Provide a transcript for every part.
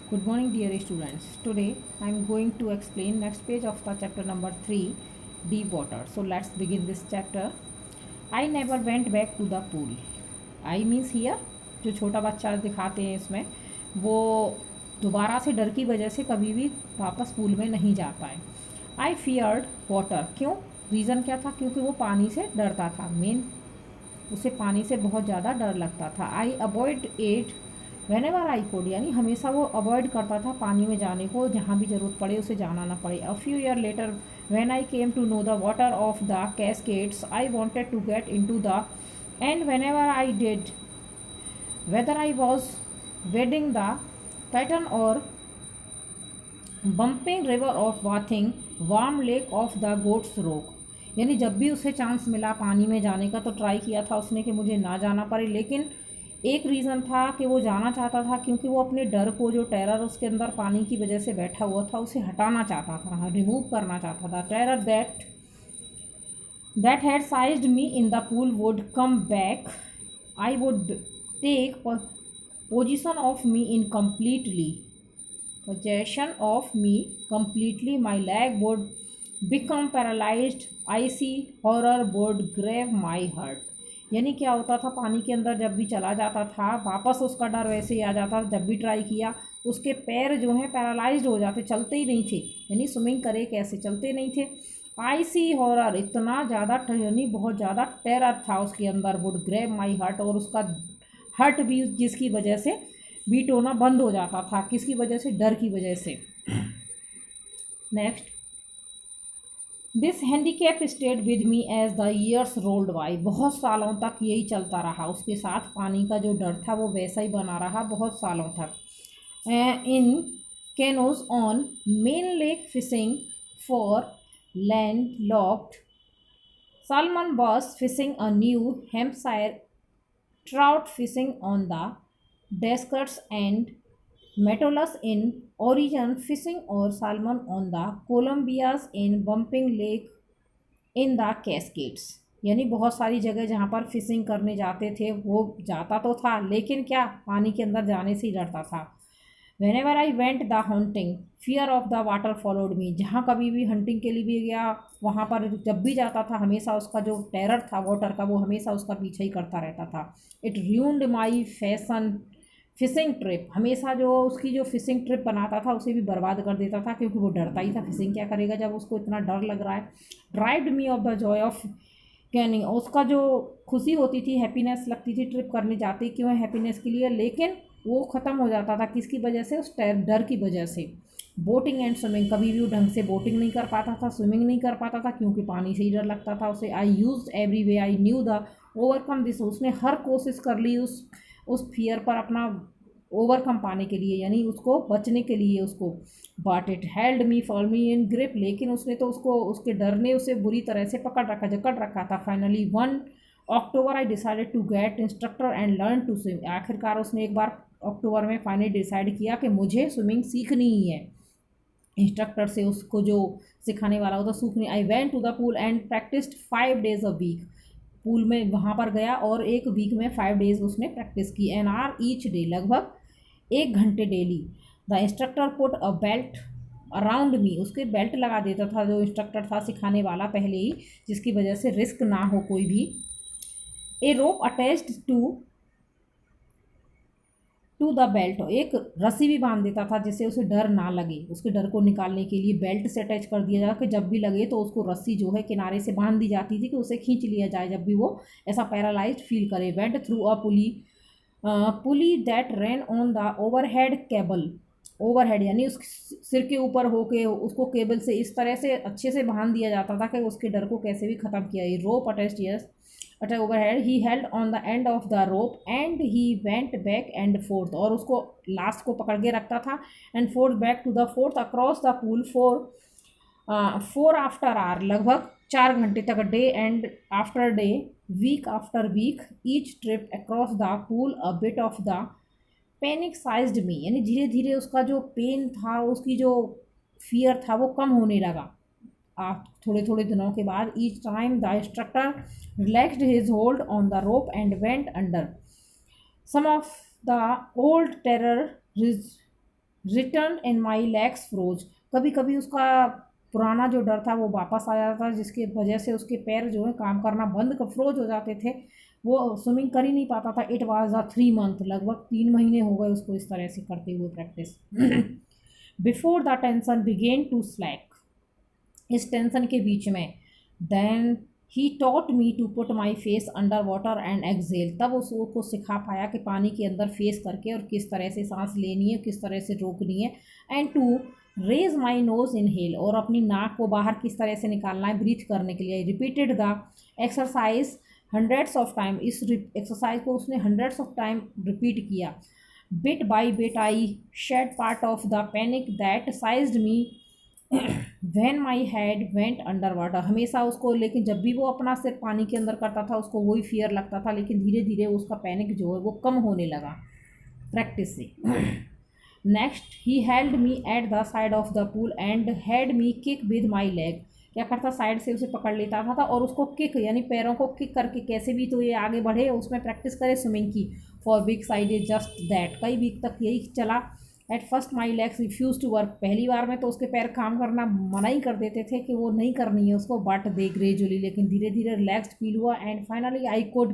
Good morning, dear students. Today I am going to explain next page of the chapter number 3, deep water. So let's begin this chapter. I never went back to the pool. I means here जो छोटा बच्चा दिखाते हैं इसमें वो दोबारा से डर की वजह से कभी भी वापस पूल में नहीं जाता है. आई फियर्ड वाटर. क्यों? रीज़न क्या था? क्योंकि वो पानी से डरता था. मेन उसे पानी से बहुत ज़्यादा डर लगता था. I avoid it when ever I code. यानी हमेशा वो अवॉइड करता था पानी में जाने को, जहाँ भी ज़रूरत पड़े उसे जाना ना पड़े. A few year later when I came to know the water of the cascades, I wanted to get into the, and whenever I did, whether I was wading the Titan or bumping river of bathing warm lake of the Goats Rock. यानी जब भी उसे chance मिला पानी में जाने का तो ट्राई किया था उसने कि मुझे ना जाना पड़े, लेकिन एक रीज़न था कि वो जाना चाहता था क्योंकि वो अपने डर को, जो टेरर उसके अंदर पानी की वजह से बैठा हुआ था, उसे हटाना चाहता था, रिमूव करना चाहता था. Terror that had seized me in the pool would come back. I would take position of me in completely possession of me completely. My leg would become paralyzed. Icy horror would grab my heart. यानी क्या होता था, पानी के अंदर जब भी चला जाता था वापस उसका डर वैसे ही आ जाता. जब भी ट्राई किया उसके पैर जो हैं पैरालाइज्ड हो जाते, चलते ही नहीं थे. यानी स्विमिंग करे कैसे, चलते नहीं थे. आईसी हॉरर, इतना ज़्यादा यानी बहुत ज़्यादा टेरर था उसके अंदर. वुड ग्रैब माई हार्ट, और उसका हर्ट भी जिसकी वजह से बीट होना बंद हो जाता था. किसकी वजह से? डर की वजह से. Next, this handicap stayed with me as the years rolled by. बहुत सालों तक यही चलता रहा उसके साथ. पानी का जो डर था वो वैसा ही बना रहा बहुत सालों तक. In canoes on main lake fishing for landlocked Salmon was fishing a New Hampshire trout fishing on the Descartes and Metolus in Oregon fishing or salmon on the Columbia's in Bumping Lake in the Cascades. यानी बहुत सारी जगह जहाँ पर fishing करने जाते थे वो जाता तो था, लेकिन क्या, पानी के अंदर जाने से ही डरता था. Whenever I went the hunting, fear of the water followed me. जहाँ कभी भी हंटिंग के लिए भी गया, वहाँ पर जब भी जाता था हमेशा उसका जो टेरर था वाटर का वो हमेशा उसका पीछे ही करता रहता था. It ruined my fashion fishing trip. हमेशा जो उसकी जो फिशिंग ट्रिप बनाता था उसे भी बर्बाद कर देता था क्योंकि वो डरता ही था. फिशिंग क्या करेगा जब उसको इतना डर लग रहा है. Derived me of the Joy of Canning. उसका जो खुशी होती थी, हैप्पीनेस लगती थी ट्रिप करने जाते क्यों, हैप्पीनेस के लिए, लेकिन वो ख़त्म हो जाता था. किसकी वजह से? उस डर की वजह से. Boating and swimming. कभी भी वो ढंग से बोटिंग नहीं कर पाता था, स्विमिंग नहीं कर पाता था क्योंकि पानी से ही डर लगता था उसे. I used every way I knew the overcome this. उसने हर कोशिश कर ली उस फियर पर अपना ओवरकम पाने के लिए, यानी उसको बचने के लिए उसको. But it held me for me in grip. लेकिन उसने तो उसको, उसके डर ने उसे बुरी तरह से जकड़ रखा था. Finally 1 October I decided to get instructor and learn to swim. आखिरकार उसने एक बार अक्टूबर में फाइनली डिसाइड किया कि मुझे स्विमिंग सीखनी ही है. इंस्ट्रक्टर से उसको जो सिखाने वाला होता सीखनी. I went to the pool and practised 5 days a week. पूल में वहाँ पर गया और एक वीक में 5 days उसने प्रैक्टिस की. एन आर ईच डे, लगभग 1 घंटे daily. The instructor put a belt around me. उसके बेल्ट लगा देता था जो इंस्ट्रक्टर था सिखाने वाला पहले ही, जिसकी वजह से रिस्क ना हो कोई भी. ए रोप अटैच्ड टू द बेल्ट. एक रस्सी भी बांध देता था जिससे उसे डर ना लगे. उसके डर को निकालने के लिए बेल्ट से अटैच कर दिया जाता कि जब भी लगे तो उसको रस्सी जो है किनारे से बांध दी जाती थी कि उसे खींच लिया जाए जब भी वो ऐसा पैरालाइज्ड फील करे. Went through a pulley that ran on the overhead cable. Overhead यानी उस सिर के ऊपर होके उसको केबल से इस तरह से अच्छे से बांध दिया जाता था कि उसके डर को कैसे भी ख़त्म किया. ये rope attached, yes, attach overhead. He held on the end of the rope and he went back and forth. और उसको लास्ट को पकड़ के रखता था. And forth back to the forth across the pool for after hour. लगभग 4 घंटे तक, day and after day, week after week, each trip across the pool a bit of the panic seized me. यानी धीरे धीरे उसका जो pen था, उसकी जो फियर था वो कम होने लगा. थोड़े थोड़े दिनों के बाद, each time the instructor relaxed his hold on the rope and went under. Some of the old terror return in my legs froze, कभी कभी उसका पुराना जो डर था वो वापस आ जाता था, जिसकी वजह से उसके पैर जो है काम करना बंद कर फ्रोज हो जाते थे, वो स्विमिंग कर ही नहीं पाता था। इट वॉज अ 3 मंथ, लगभग 3 महीने हो गए उसको इस तरह से करते हुए practice. Before the tension began to slack, इस टेंशन के बीच में, then he taught me to put my face under water and exhale, तब उसको सिखा पाया कि पानी के अंदर फेस करके और किस तरह से सांस लेनी है, किस तरह से रोकनी है, and to raise my nose inhale, और अपनी नाक को बाहर किस तरह से निकालना है ब्रीथ करने के लिए। Repeated the exercise hundreds of time, इस एक्सरसाइज को उसने हंड्रेड्स ऑफ टाइम रिपीट किया। Bit by bit I shed part of the panic that seized me when my head went under water, हमेशा उसको, लेकिन जब भी वो अपना सिर पानी के अंदर करता था उसको वही फियर लगता था, लेकिन धीरे धीरे उसका पैनिक जो है वो कम होने लगा प्रैक्टिस से। Next he held me at the side of the pool and had me kick with my leg, क्या करता, साइड से उसे पकड़ लेता था और उसको किक यानी पैरों को किक करके कैसे भी तो ये आगे बढ़े, उसमें प्रैक्टिस करे स्विमिंग की। For weeks I did just that, कई वीक तक यही चला। At first my legs refuse to work, पहली बार में तो उसके पैर काम करना मना ही कर देते थे कि वो नहीं करनी है उसको, बट दे ग्रेजुअली, लेकिन धीरे धीरे रिलैक्स्ड फील हुआ। And finally I could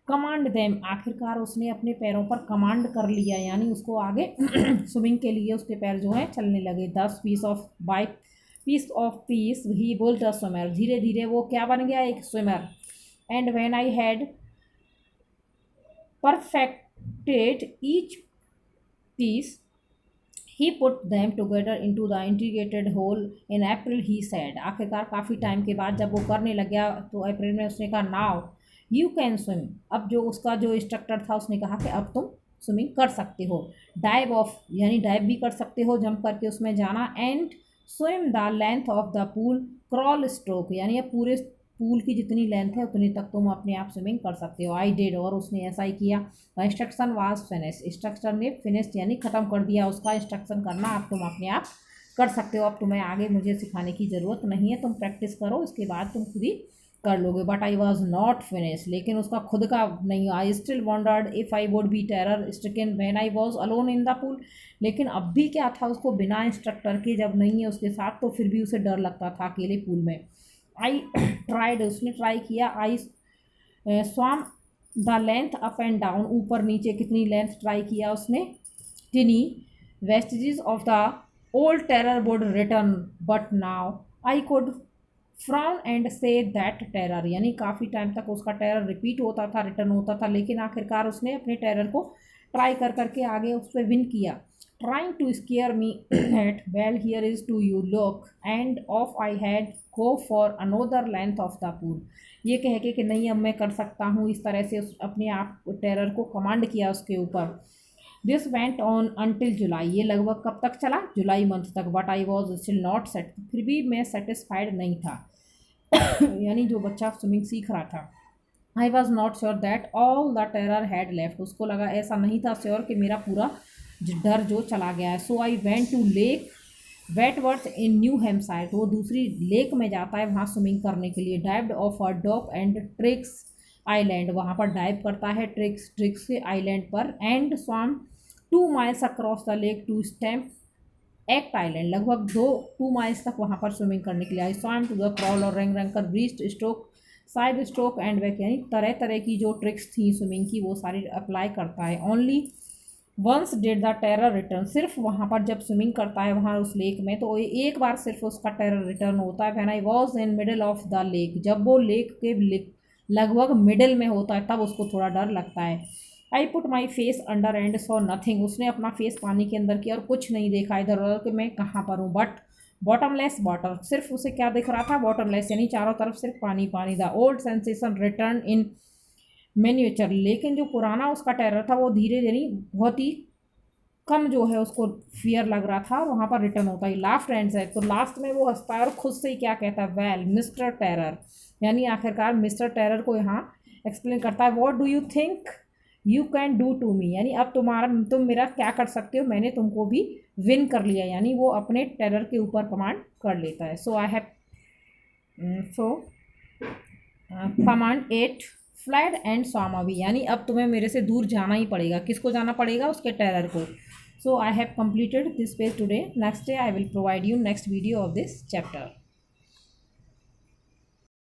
command them, आखिरकार उसने अपने पैरों पर कमांड कर लिया, यानी उसको आगे स्विमिंग के लिए उसके पैर जो हैं चलने लगे। 10 piece of piece he bolt a swimmer, धीरे धीरे वो क्या बन गया, एक swimmer. And when I had perfected each piece he put them together into the integrated whole in April, he said, आखिरकार काफ़ी टाइम के बाद जब वो करने लग गया तो अप्रैल में उसने कहा नाउ यू कैन स्विम, अब जो उसका जो इंस्ट्रक्टर था उसने कहा कि अब तुम स्विमिंग कर सकते हो। डाइव ऑफ यानी डाइव भी कर सकते हो, जंप करके उसमें जाना। And swim the length of the pool, crawl stroke यानी अब पूरे पूल की जितनी लेंथ है उतनी तक तुम अपने आप स्विमिंग कर सकते हो। आई डिड, और उसने ऐसा ही किया। इंस्ट्रक्शन वाज फिनिश, इंस्ट्रक्टर ने फिनिश्ड यानी ख़त्म कर दिया उसका इंस्ट्रक्शन करना, अब तुम अपने आप कर सकते हो, अब तुम्हें आगे मुझे सिखाने की ज़रूरत नहीं है, तुम प्रैक्टिस करो, इसके बाद तुम खुद ही कर लोगे। But I was not finish, लेकिन उसका खुद का नहीं। I still wandered if I would be terror stricken when I was alone in the pool, लेकिन अब भी क्या था, उसको बिना इंस्ट्रक्टर के जब नहीं है उसके साथ तो फिर भी उसे डर लगता था अकेले पूल में। आई ट्राइड, उसने ट्राई किया। I swam the length up and down, ऊपर नीचे कितनी लेंथ ट्राई किया उसने। Tiny vestiges of the old terror would return but now I could frown and say that terror, यानी काफ़ी टाइम तक उसका टेरर रिपीट होता था, रिटर्न होता था, लेकिन आखिरकार उसने अपने टेरर को ट्राई कर करके आगे उस पर विन किया। Trying to scare me at well here is to you look and of I had go for another length of the pool, ये कह के कि नहीं अब मैं कर सकता हूँ, इस तरह से उस अपने आप टेरर को कमांड किया उसके ऊपर। दिस वेंट ऑन अनटिल जुलाई, ये लगभग कब तक चला, जुलाई मंथ तक। But I was still not set, फिर भी मैं सेटिस्फाइड नहीं था यानी जो बच्चा स्विमिंग सीख रहा था। I was not sure that all the terror had left, उसको लगा, ऐसा नहीं था श्योर कि मेरा पूरा डर जो चला गया है। So I went to Lake Wentworth in New Hampshire, तो वो दूसरी लेक में जाता है वहाँ स्विमिंग करने के लिए। Dived off a dock and tricks island, वहाँ पर डाइव करता है ट्रिक्स के आइलैंड पर। And swam 2 miles across the lake to Stamp Act Island, लगभग 2 माइल्स तक वहाँ पर स्विमिंग करने के लिए। आई स्वाम टू द क्रॉल और रैंक रैंक कर breast stroke side stroke and back, यानी तरह तरह की जो ट्रिक्स थी स्विमिंग की वो सारी अप्लाई करता है। Only once did the terror return, सिर्फ वहाँ पर जब स्विमिंग करता है वहाँ उस लेक में तो एक बार सिर्फ उसका टेरर रिटर्न होता है। When I was in middle of the lake, जब वो लेक के लगभग मिडिल में होता है तब उसको थोड़ा डर लगता है। I put my face under and saw nothing, उसने अपना फेस पानी के अंदर किया और कुछ नहीं देखा इधर उधर कि मैं कहाँ पर हूँ। बट बॉटमलेस वाटर, सिर्फ उसे क्या दिख रहा था, बॉटमलेस यानी चारों तरफ सिर्फ पानी पानी। द ओल्ड सेंसेशन रिटर्न इन मैन्यूचर, लेकिन जो पुराना उसका टेरर था वो धीरे धीरे बहुत ही कम जो है उसको फियर लग रहा था और वहाँ पर रिटर्न होता है। लास्ट एंड से तो लास्ट में वो हंसता है और खुद से ही क्या कहता है, वेल मिस्टर टेरर, यानी आखिरकार मिस्टर टेरर को यहाँ एक्सप्लेन करता है। What do you think you can do to me, यानी अब तुम मेरा क्या कर सकते हो, मैंने तुमको भी विन कर लिया, यानी वो अपने टेरर के ऊपर कमांड कर लेता है। So I have command 8 flood and swam away, यानी अब तुम्हें मेरे से दूर जाना ही पड़ेगा, किसको जाना पड़ेगा, उसके टेरर को। So I have completed this page today. Next day I will provide you next video of this chapter.